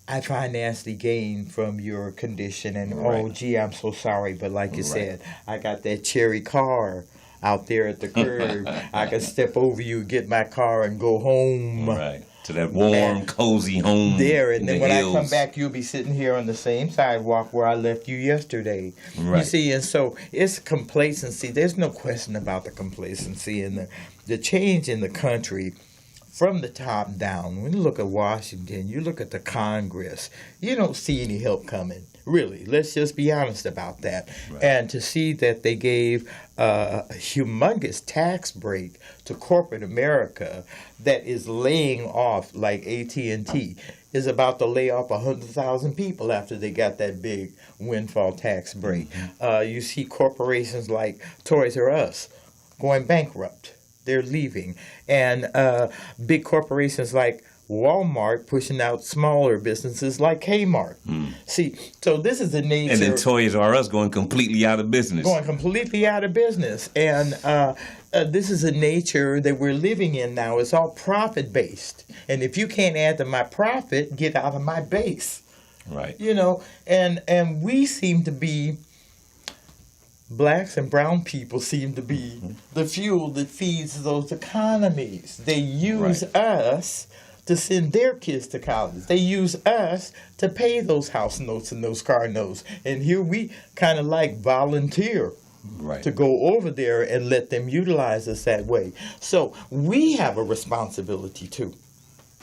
I financially gained from your condition, and Right. oh, gee, I'm so sorry. But like you Right. said, I got that cherry car out there at the curb. I can step over you, get my car, and go home. Right. To that warm, cozy home. There, and in then the when hills. I come back, you'll be sitting here on the same sidewalk where I left you yesterday. You Right. see, and so it's complacency. There's no question about the complacency and the change in the country from the top down. When you look at Washington, you look at the Congress, you don't see any help coming. Really, let's just be honest about that. Right. And to see that they gave a humongous tax break to corporate America that is laying off, like AT&T is about to lay off 100,000 people after they got that big windfall tax break. You see corporations like Toys R Us going bankrupt. They're leaving. And big corporations like Walmart pushing out smaller businesses like Kmart. See, so this is the nature. And then Toys R Us going completely out of business. Going completely out of business. And this is a nature that we're living in now. It's all profit-based. And if you can't add to my profit, get out of my base. Right. You know, and we seem to be, blacks and brown people seem to be the fuel that feeds those economies. They use Right. us to send their kids to college. They use us to pay those house notes and those car notes. And here we kind of like volunteer Right. to go over there and let them utilize us that way. So we have a responsibility too.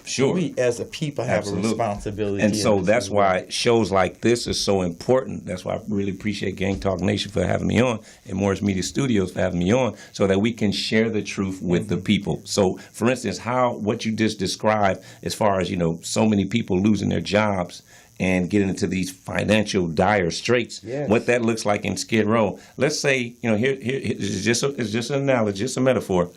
Sure. We as a people have Absolutely. a responsibility. And in so this that's as well. why shows like this are so important. That's why I really appreciate Gang Talk Nation for having me on and Morris Media Studios for having me on so that we can share the truth with the people. So, for instance, what you just described as far as, so many people losing their jobs and getting into these financial dire straits, Yes. what that looks like in Skid Row. Let's say, here it's just an analogy, just a metaphor.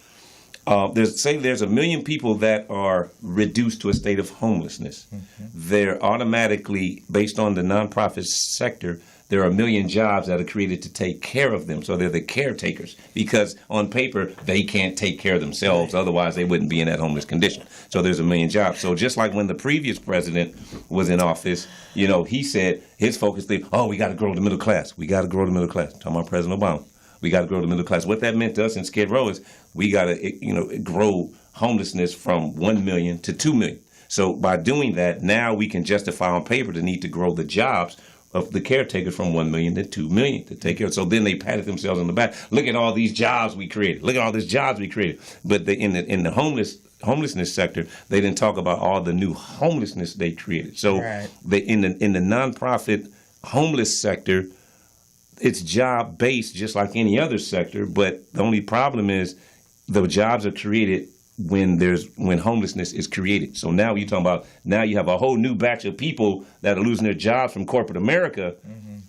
There's 1 million people that are reduced to a state of homelessness. They're automatically, based on the nonprofit sector, there are 1 million jobs that are created to take care of them. So they're the caretakers because on paper, they can't take care of themselves. Otherwise, they wouldn't be in that homeless condition. So there's 1 million jobs. So just like when the previous president was in office, he said his focus thing, we got to grow the middle class. We got to grow the middle class. Talking about President Obama. We got to grow the middle class. What that meant to us in Skid Row is we got to, grow homelessness from 1 million to 2 million. So by doing that, now we can justify on paper the need to grow the jobs of the caretakers from 1 million to 2 million to take care. So then they patted themselves on the back. Look at all these jobs we created. Look at all these jobs we created. But in the homelessness sector, they didn't talk about all the new homelessness they created. So Right. in the nonprofit homeless sector, it's job based just like any other sector, but the only problem is the jobs are created when homelessness is created. So now you're talking about you have a whole new batch of people that are losing their jobs from corporate America.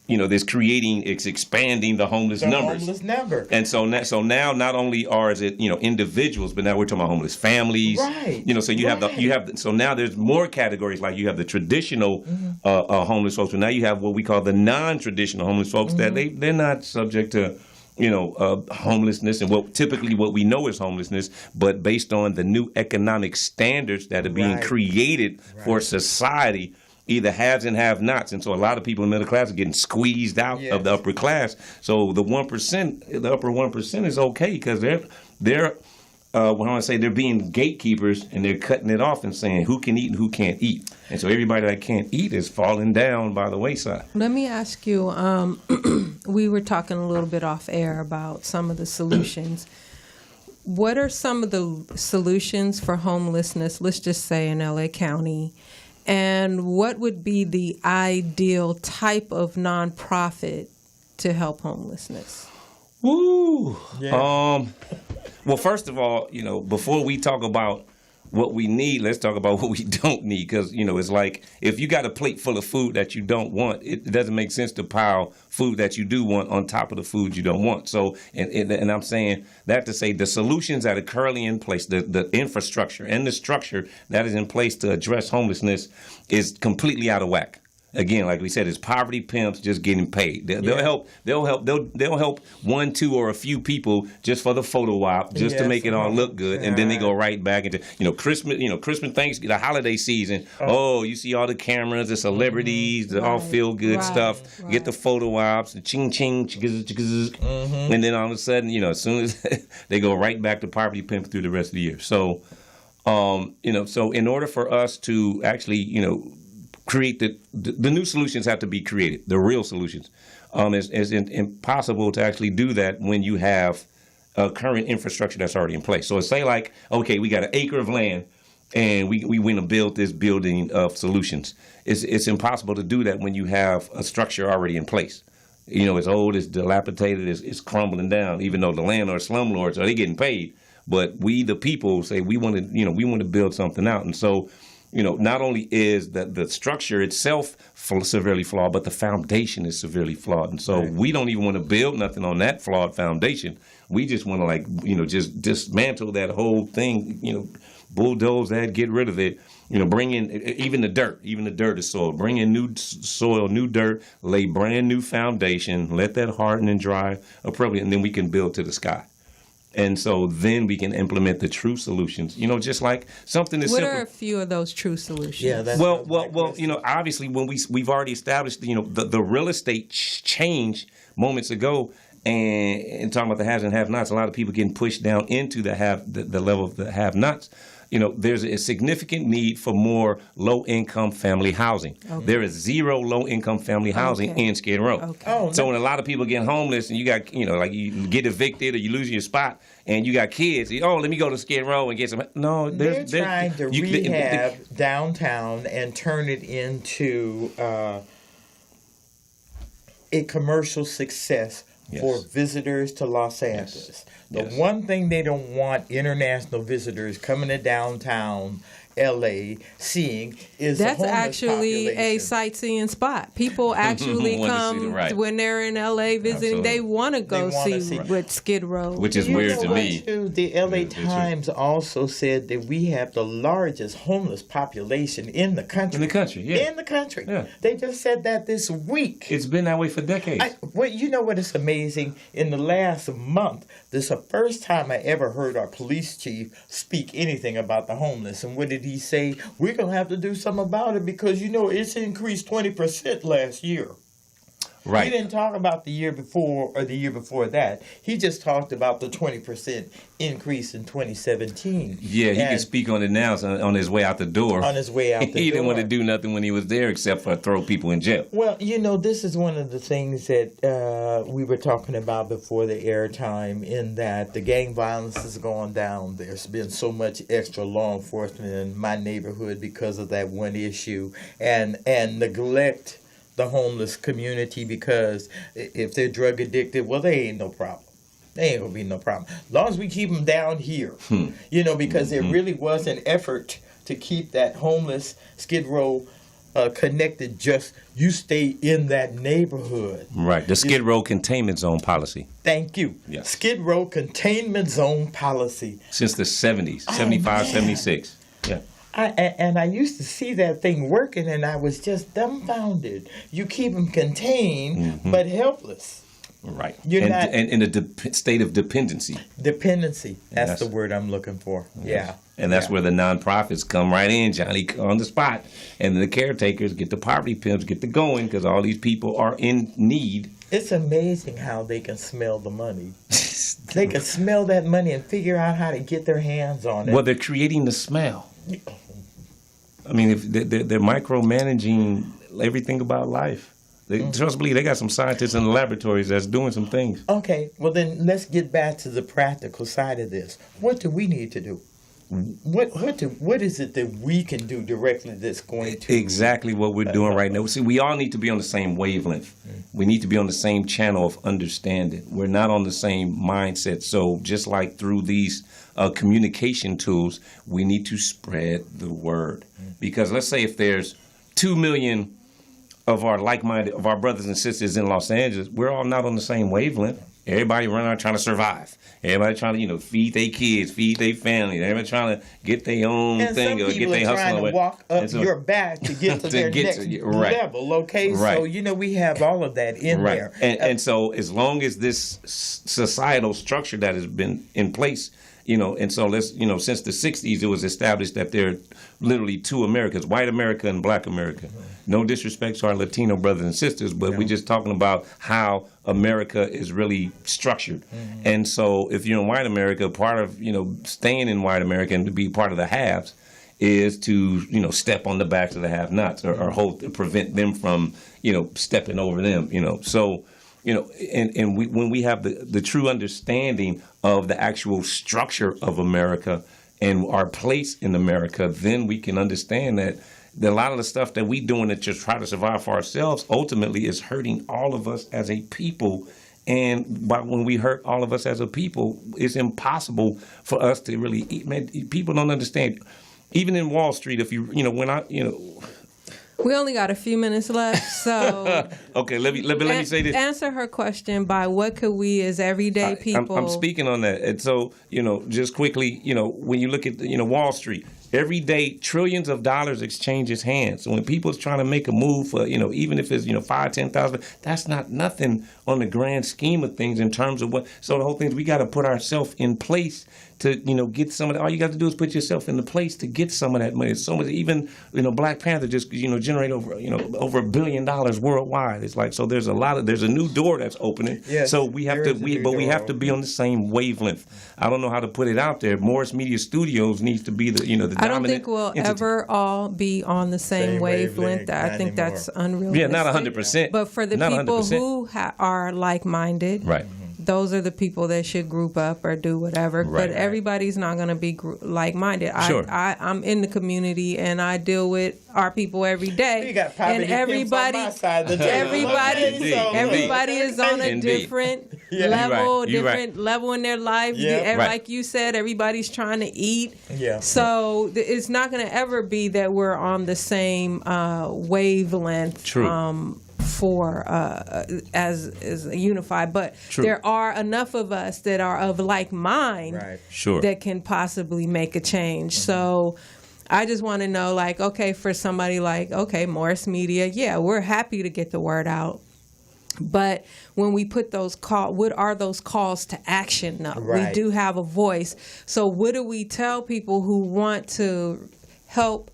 It's expanding the homeless The numbers. homeless number. And so now not only is it individuals, but now we're talking about homeless families. Right. So you have so now there's more categories, like you have the traditional homeless folks, but now you have what we call the non-traditional homeless folks that they're not subject to homelessness and what we know is homelessness, but based on the new economic standards that are being Right. created for society. Either haves and have-nots, and so a lot of people in the middle class are getting squeezed out Yes. of the upper class. So the upper 1% is okay because they're they're being gatekeepers and they're cutting it off and saying who can eat and who can't eat. And so everybody that can't eat is falling down by the wayside. Let me ask you, we were talking a little bit off air about some of the solutions. What are some of the solutions for homelessness, let's just say in LA County? And what would be the ideal type of nonprofit to help homelessness? Woo! Yeah. Well, first of all, before we talk about what we need, let's talk about what we don't need. Because, it's like if you got a plate full of food that you don't want, it doesn't make sense to pile food that you do want on top of the food you don't want. So, and I'm saying that to say the solutions that are currently in place, the infrastructure and the structure that is in place to address homelessness is completely out of whack. Again, like we said, it's poverty pimps just getting paid. They'll help. They'll help one, two, or a few people just for the photo op, just to make it all look good, and then they go right back into Christmas. Christmas, Thanksgiving, the holiday season. Oh, you see all the cameras, the celebrities, the all feel good stuff. Right. Get the photo ops, the ching ching, and then all of a sudden, as soon as they go right back to poverty pimp through the rest of the year. So, so in order for us to actually, create the new solutions have to be created, the real solutions. It's impossible to actually do that when you have a current infrastructure that's already in place. So say like, okay, we got an acre of land and we went and built this building of solutions. It's impossible to do that when you have a structure already in place. It's old, it's dilapidated, it's crumbling down, even though the landlords, slumlords, are they getting paid? But we, the people, say we want to build something out. And so, not only is the structure itself severely flawed, but the foundation is severely flawed. And so we don't even want to build nothing on that flawed foundation. We just want to just dismantle that whole thing, bulldoze that, get rid of it, bring in even the dirt is soil, bring in new soil, new dirt, lay brand new foundation, let that harden and dry appropriately, and then we can build to the sky. And so then we can implement the true solutions. Just like something as simple. What are a few of those true solutions? Yeah, that's well. Obviously, when we've already established, the real estate change moments ago, and talking about the haves and have-nots, a lot of people getting pushed down into the level of the have-nots. There's a significant need for more low-income family housing. Okay. There is zero low-income family housing in Skid Row. Okay. So when a lot of people get homeless and you got, like you get evicted or you lose your spot and you got kids, let me go to Skid Row and get some. No, they're trying to rehab downtown and turn it into a commercial success. Yes. For visitors to Los Angeles. Yes. The one thing they don't want international visitors coming to downtown L.A. seeing is that's the homeless actually population. A sightseeing spot. People actually come when they're in L.A. visiting. Absolutely. They want to go see what Skid Row. Which is weird to me. Too, the L.A. Times also said that we have the largest homeless population in the country. In the country, yeah. In the country. Yeah. They just said that this week. It's been that way for decades. You know what is amazing? In the last month, this is the first time I ever heard our police chief speak anything about the homeless. And what did he say? We're going to have to do something about it because, it's increased 20% last year. Right. He didn't talk about the year before or the year before that. He just talked about the 20% increase in 2017. Yeah, he can speak on it now on his way out the door. On his way out the door. He didn't want to do nothing when he was there except for throw people in jail. Well, this is one of the things that we were talking about before the airtime, in that the gang violence has gone down. There's been so much extra law enforcement in my neighborhood because of that one issue, and neglect the homeless community, because if they're drug addicted, well, they ain't no problem. They ain't gonna be no problem. As long as we keep them down here, because there really was an effort to keep that homeless Skid Row connected. Just you stay in that neighborhood. Right. The Skid Row Containment Zone policy. Thank you. Yes. Skid Row Containment Zone policy. Since the 70s, 75, 76. Yeah. I used to see that thing working, and I was just dumbfounded. You keep them contained, but helpless. Right. And in a state of dependency. Dependency. That's the word I'm looking for. Yes. Yeah. And that's where the nonprofits come right in, Johnny, on the spot. And the caretakers get the poverty pimps, get the going, because all these people are in need. It's amazing how they can smell the money. They can smell that money and figure out how to get their hands on it. Well, they're creating the smell. I mean, if they're micromanaging everything about life. Trust me, they got some scientists in the laboratories that's doing some things. Okay, well then let's get back to the practical side of this. What do we need to do? What is it that we can do directly that's going to... Exactly what we're doing right now. See, we all need to be on the same wavelength. We need to be on the same channel of understanding. We're not on the same mindset. So just like through these communication tools, we need to spread the word. Because let's say if there's 2 million of our like-minded, of our brothers and sisters in Los Angeles, we're all not on the same wavelength. Everybody running around trying to survive. Everybody trying to, feed their kids, feed their family. Everybody trying to get their own thing or get their hustle. And some people are trying away. to walk up So- your back to get to their next level, okay? Right. So, we have all of that in there. And so as long as this societal structure that has been in place, and so let's, since the 60s, it was established that there are literally two Americas, white America and black America. No disrespect to our Latino brothers and sisters, but we're just talking about how America is really structured. And so if you're in white America, part of, staying in white America and to be part of the haves is to, step on the backs of the have-nots or prevent them from, stepping over them, So, when we have the true understanding of the actual structure of America and our place in America, then we can understand that a lot of the stuff that we doing to just try to survive for ourselves ultimately is hurting all of us as a people. And when we hurt all of us as a people, it's impossible for us to really eat. Man, people don't understand. Even in Wall Street, if we only got a few minutes left, so okay. Let me say this. Answer her question by what could we as everyday people. I'm speaking on that, and so just quickly, when you look at Wall Street, every day trillions of dollars exchanges hands. So when people's trying to make a move for even if it's 5,000-10,000, that's not nothing on the grand scheme of things in terms of what. So the whole thing is we got to put ourselves in place to get some of that. All you got to do is put yourself in the place to get some of that money. So much, even Black Panther just generate over $1 billion worldwide. It's like, so there's a new door that's opening. Yes, so we have to we have to be on the same wavelength. I don't know how to put it out there. Morris Media Studios needs to be the the I don't think we'll ever all be on the same wavelength. I think that's unrealistic. Yeah, not 100%. But for the people 100%. Who are like-minded, right. Those are the people that should group up or do whatever. Right. But everybody's not going to be like-minded. Sure. I'm in the community and I deal with our people every day. You got and everybody, on my side of the everybody is on a different level, level in their life. Yeah. Like you said, everybody's trying to eat. Yeah. So it's not going to ever be that we're on the same wavelength. True. For as unified, but True. There are enough of us that are of like mind Sure. that can possibly make a change. So I just want to know, like, okay, for somebody like, okay, Morris Media, yeah, we're happy to get the word out. But when we put those what are those calls to action now? Right. We do have a voice. So what do we tell people who want to help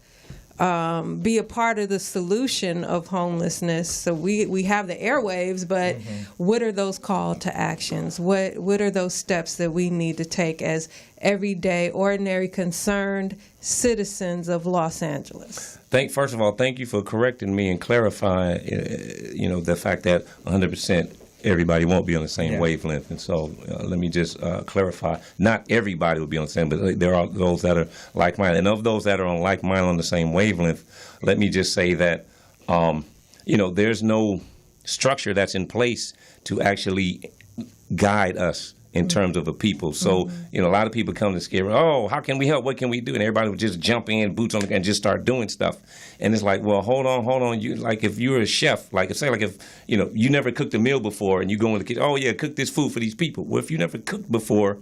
be a part of the solution of homelessness? So we have the airwaves, but what are those call to actions? What are those steps that we need to take as everyday, ordinary, concerned citizens of Los Angeles? First of all, thank you for correcting me and clarifying, the fact that 100% everybody won't be on the same wavelength. And so let me just clarify. Not everybody will be on the same, but there are those that are like-minded. And of those that are on like-minded on the same wavelength, let me just say that, there's no structure that's in place to actually guide us in terms of a people. So, a lot of people come to Skipp, how can we help? What can we do? And everybody would just jump in, boots on the ground, and just start doing stuff. And it's like, well, hold on. You like if you're a chef, if you never cooked a meal before and you go in the kitchen, cook this food for these people. Well, if you never cooked before,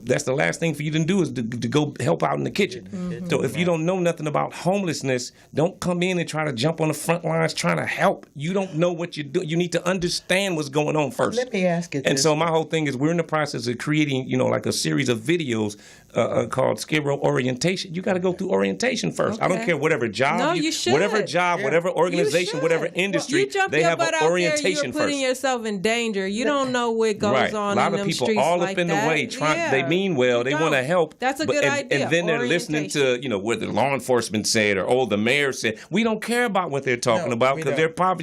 that's the last thing for you to do is to go help out in the kitchen. So if you don't know nothing about homelessness, don't come in and try to jump on the front lines trying to help. You don't know what you're doing. You need to understand what's going on first. Let me ask you this. And so my whole thing is we're in the process of creating, like a series of videos called Skip Orientation. You got to go through orientation first. Okay. I don't care whatever job, whatever organization, whatever industry, they have an orientation first. You're putting yourself in danger. You don't know what goes on in them streets. A lot of people all like up in that. the way they mean well, they want to help. That's a good idea. And then they're listening to, what the law enforcement said or the mayor said. We don't care about what they're talking about because they're part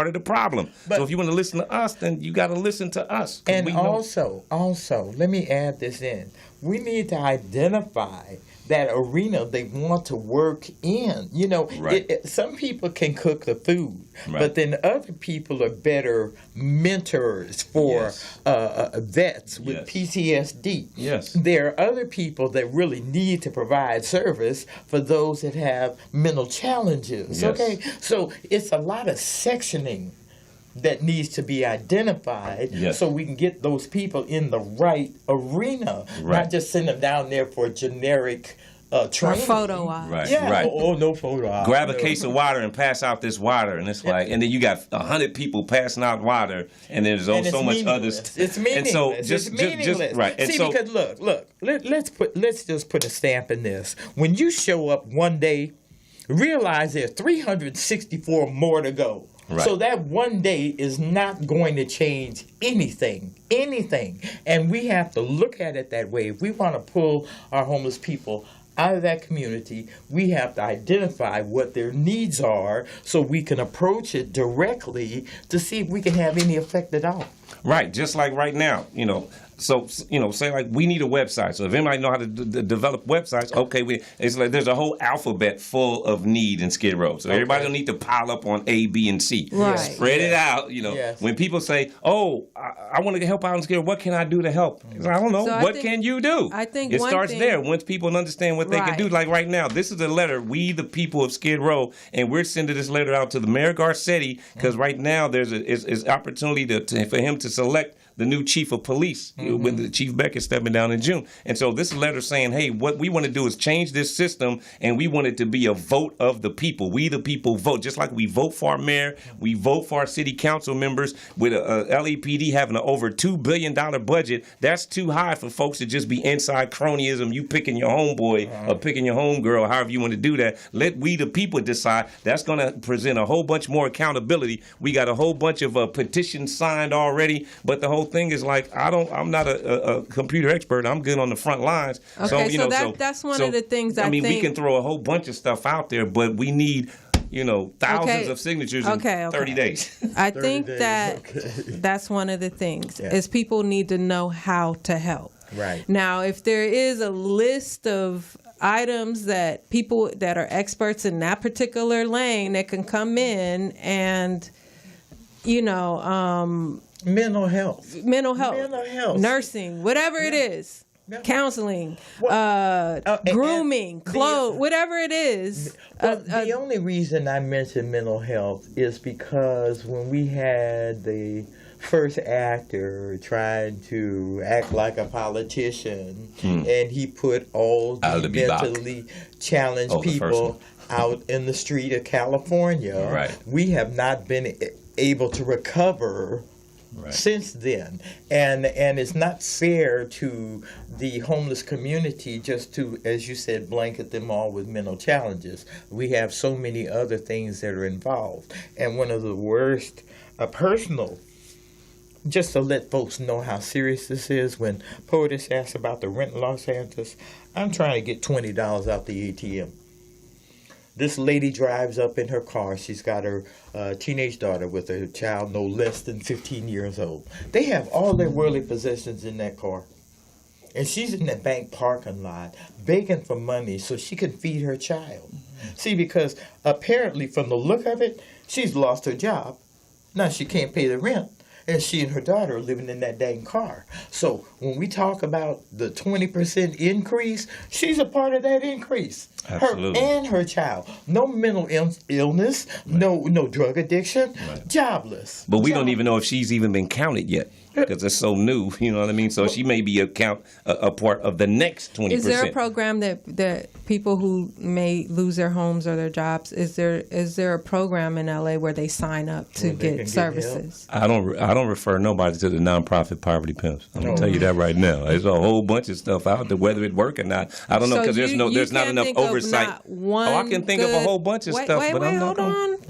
of the problem. So if you want to listen to us, then you got to listen to us. And also, let me add this in. We need to identify that arena they want to work in. Some people can cook the food, but then other people are better mentors for vets with PTSD. Yes. There are other people that really need to provide service for those that have mental challenges. Yes. Okay, so it's a lot of sectioning that needs to be identified Yes. so we can get those people in the right arena, Right. not just send them down there for generic Or training. photo op. Right. Yeah. Right. Oh, no photo op. Grab a No. case of water and pass out this water, and it's like, and then you got 100 people passing out water, and there's And it's so much other meaningless. stuff. It's meaningless. And so It's just meaningless. right. And See, so because look, let's just put a stamp in this. When you show up one day, realize there's 364 more to go. Right. So that one day is not going to change anything. And we have to look at it that way. If we want to pull our homeless people out of that community, we have to identify what their needs are so we can approach it directly to see if we can have any effect at all. right, just like right now, So, say like we need a website. So if anybody know how to develop websites, okay, it's like there's a whole alphabet full of need in Skid Row. So everybody don't need to pile up on A, B, and C. Right. Spread it out. Yes. When people say, "Oh, I want to help out in Skid Row, what can I do to help?" It's like, I don't know. So What can you do? I think it one starts thing- there. Once people understand what they can do. Right. Like right now, this is a letter. We, the people of Skid Row, and we're sending this letter out to the Mayor Garcetti because right now there's is opportunity for him to select the new chief of police when the Chief Beck is stepping down in June. And so this letter saying, hey, what we want to do is change this system, and we want it to be a vote of the people. We the people vote. Just like we vote for our mayor, we vote for our city council members. With a LAPD having an over $2 billion budget, that's too high for folks to just be inside cronyism. You picking your homeboy or picking your homegirl, however you want to do that. Let we the people decide. That's going to present a whole bunch more accountability. We got a whole bunch of petitions signed already, but the whole thing is like I'm not a computer expert. I'm good on the front lines. Okay, that's one of the things I mean, think. we can throw a whole bunch of stuff out there, but we need thousands of signatures in 30 days. I think days, that that's one of the things is people need to know how to help. Right. Now, if there is a list of items that people that are experts in that particular lane that can come in and Mental health, nursing, whatever it is, counseling, and grooming, clothes, whatever it is. The only reason I mentioned mental health is because when we had the first actor trying to act like a politician, and he put all the mentally challenged people out in the street of California, Right. we have not been able to recover since then, and it's not fair to the homeless community just to, as you said, blanket them all with mental challenges. We have so many other things that are involved, and one of the worst, personal, just to let folks know how serious this is, when Poetess asked about the rent in Los Angeles, I'm trying to get $20 out the ATM. This lady drives up in her car. She's got her teenage daughter with a child no less than 15 years old. They have all their worldly possessions in that car. And she's in the bank parking lot begging for money so she can feed her child. See, because apparently from the look of it, she's lost her job. Now she can't pay the rent. And she and her daughter are living in that dang car. So when we talk about the 20% increase, she's a part of that increase. Absolutely. Her and her child. No mental illness, no drug addiction, jobless. But we don't even know if she's even been counted yet because it's so new. You know what I mean? So she may be a part of the next 20%. Is there a program that people who may lose their homes or their jobs, is there a program in LA where they sign up to get services? I don't refer nobody to the nonprofit Poverty Pimps. I'm gonna tell you that right now. There's a whole bunch of stuff out there, whether it work or not. I don't know because there's not enough oversight. I can think of a whole bunch of stuff, but I'm not.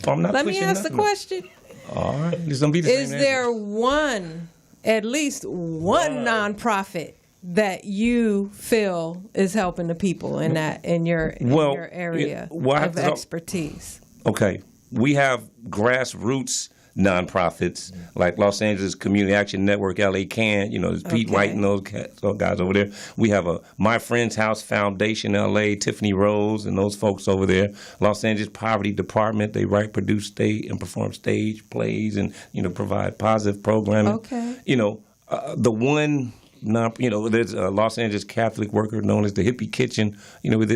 I'm not. Let me ask the question. All right, it's gonna be the Is same there answer. at least one nonprofit that you feel is helping the people in your area of expertise? Okay, we have grassroots nonprofits like Los Angeles Community Action Network, LA CAN, there's Pete White and those guys over there. We have a My Friend's House Foundation, LA, Tiffany Rose and those folks over there. Los Angeles Poverty Department, they write, produce, and perform stage plays and, provide positive programming. Okay. The one... there's a Los Angeles Catholic worker known as the Hippie Kitchen.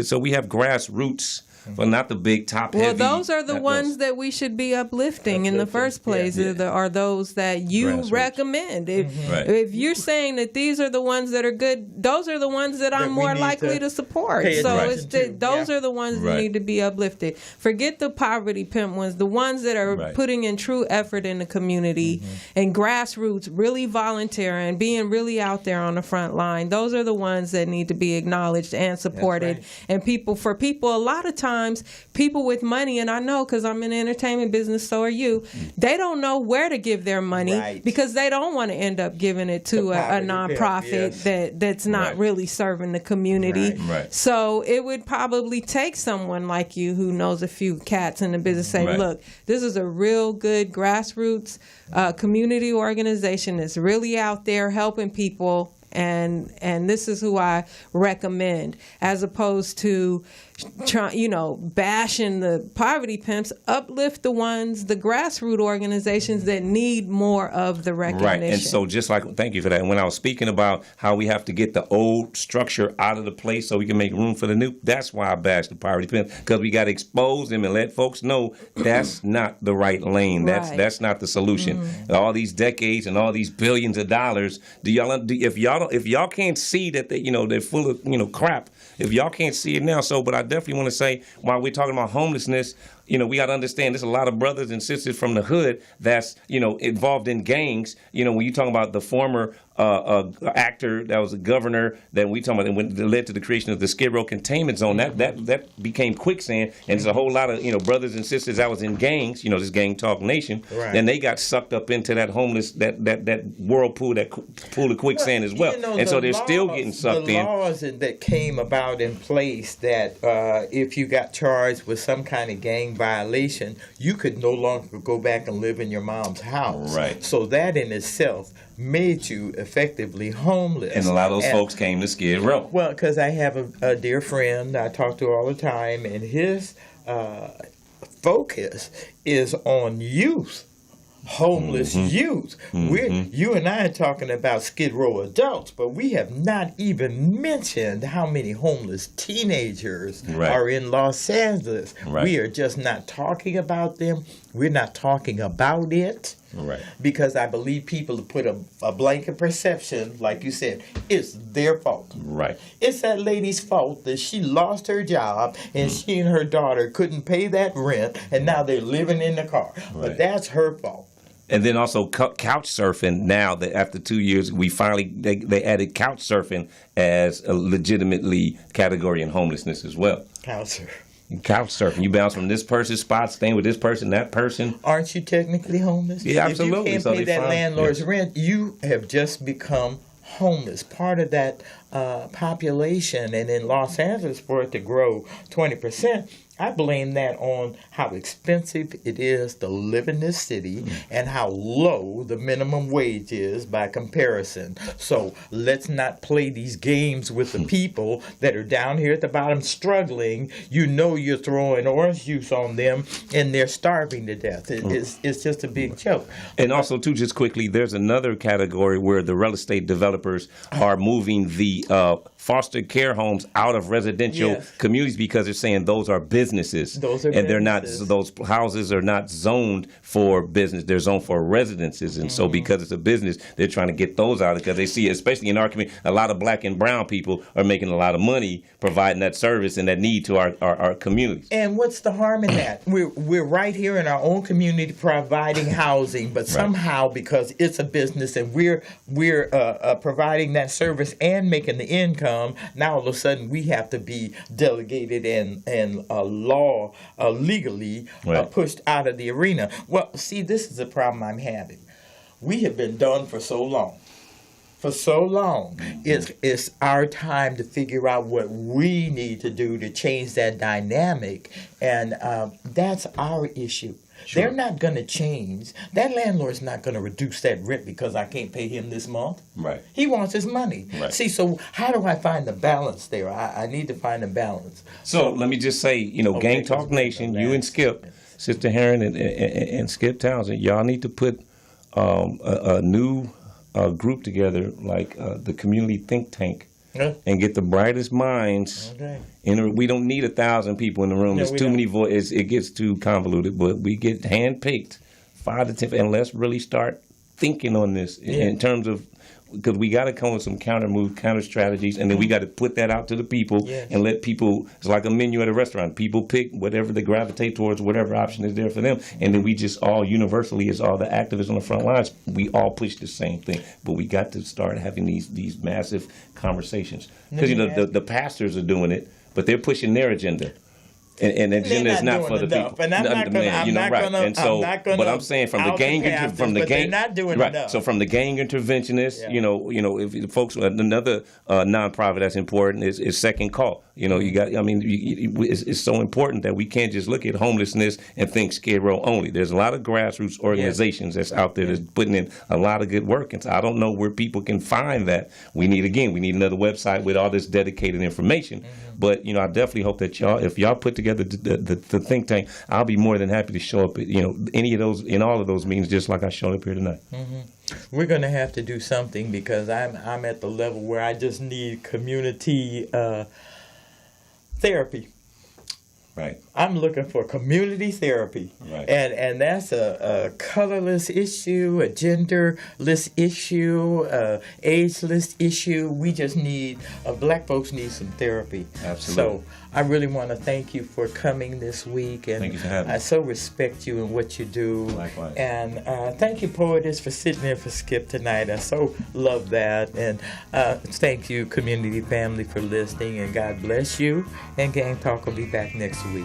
So we have grassroots but not the big top Well, heavy. those are the ones that we should be uplifting in the first place. Are those that you Grassroots. recommend? If you're saying that these are the ones that are good, those are the ones that I'm more likely to support. So those are the ones that need to be uplifted. Forget the poverty pimp ones. The ones that are putting in true effort in the community and grassroots, really volunteering, being really out there on the front line. Those are the ones that need to be acknowledged and supported. And for people, a lot of times, people with money, and I know because I'm in the entertainment business, so are you, they don't know where to give their money because they don't want to end up giving it to a nonprofit that's not really serving the community. So it would probably take someone like you who knows a few cats in the business say, look, this is a real good grassroots community organization that's really out there helping people, and this is who I recommend, as opposed to bashing the poverty pimps. Uplift the grassroots organizations that need more of the recognition. Right, and so thank you for that. When I was speaking about how we have to get the old structure out of the place so we can make room for the new, that's why I bashed the poverty pimps, because we got to expose them and let folks know that's not the right lane. That's not the solution. All these decades and all these billions of dollars. If y'all can't see that they're full of crap. If y'all can't see it now, but I definitely want to say, while we're talking about homelessness, we got to understand there's a lot of brothers and sisters from the hood that's, involved in gangs. When you're talking about the former actor that was a governor that we talking about that led to the creation of the Skid Row containment zone, that became quicksand, and there's a whole lot of brothers and sisters that was in gangs, this gang talk nation, and they got sucked up into that homeless that whirlpool, that pool of quicksand as well, and so they're still getting sucked in. The laws that came about in place that if you got charged with some kind of gang violation, you could no longer go back and live in your mom's house. Right. So that in itself made you effectively homeless. And a lot of those folks came to Skid Row. Well, because I have a dear friend I talk to all the time, and his focus is on youth. Homeless youth. You and I are talking about Skid Row adults, but we have not even mentioned how many homeless teenagers are in Los Angeles. We are just not talking about them. We're not talking about it. Because I believe people put a blanket perception, like you said, it's their fault. It's that lady's fault that she lost her job and she and her daughter couldn't pay that rent, and now they're living in the car. But that's her fault. And then also couch surfing. Now that after 2 years, we finally they added couch surfing as a legitimately category in homelessness as well. Couch surfing. You bounce from this person's spot, staying with this person, that person. Aren't you technically homeless? Yeah, absolutely. If you can't pay that landlord's rent, you have just become homeless. Part of that population, and in Los Angeles, for it to grow 20%, I blame that on how expensive it is to live in this city and how low the minimum wage is by comparison. So let's not play these games with the people that are down here at the bottom struggling. You're throwing orange juice on them and they're starving to death. It's just a big joke. And also, too, just quickly, there's another category where the real estate developers are moving the foster care homes out of residential communities because they're saying those are businesses. They're not. Those houses are not zoned for business. They're zoned for residences, and so because it's a business, they're trying to get those out because they see, especially in our community, a lot of black and brown people are making a lot of money providing that service and that need to our communities. And what's the harm in that? We're right here in our own community providing housing, but somehow because it's a business and we're providing that service and making the income, now all of a sudden we have to be delegated and law legally pushed out of the arena. Well, see, this is the problem I'm having. We have been done for so long. It's our time to figure out what we need to do to change that dynamic, and that's our issue. Sure. They're not going to change. That landlord's not going to reduce that rent because I can't pay him this month. Right. He wants his money. Right. See, so how do I find the balance there? I need to find a balance. So let me just say, Gang Talk Nation, you and Skipp, Sister Herron and Skipp Townsend, y'all need to put a new group together, like the Community Think Tank, and get the brightest minds. Okay. And we don't need 1,000 people in the room. No, There's we too don't. many voices. It gets too convoluted. But we get handpicked 5 to 10, and let's really start thinking on this in terms of, because we got to come with some counter strategies, and then we got to put that out to the people and let people. It's like a menu at a restaurant. People pick whatever they gravitate towards, whatever option is there for them, and then we just all universally, as all the activists on the front lines, we all push the same thing. But we got to start having these massive conversations, because the pastors are doing it, but they're pushing their agenda. And the agenda is not for the people. And I'm not going to. But I'm saying from the gang, they're not doing enough. So from the gang interventionists, if folks, another nonprofit that's important is Second Call. You got. I mean, it's so important that we can't just look at homelessness and think Skid Row only. There's a lot of grassroots organizations that's out there that's putting in a lot of good work, and so I don't know where people can find that. We need another website with all this dedicated information. But I definitely hope that if y'all put together the think tank, I'll be more than happy to show up at any of those, in all of those meetings, just like I showed up here tonight. We're going to have to do something, because I'm at the level where I just need community therapy. Right. I'm looking for community therapy. Right. And that's a colorless issue, a genderless issue, ageless issue. We just need, black folks need some therapy. Absolutely. So I really want to thank you for coming this week. And thank you for having me. I so respect you and what you do. Likewise. And thank you, Poetess, for sitting there for Skipp tonight. I so love that. And thank you, community family, for listening. And God bless you. And Gang Talk will be back next week.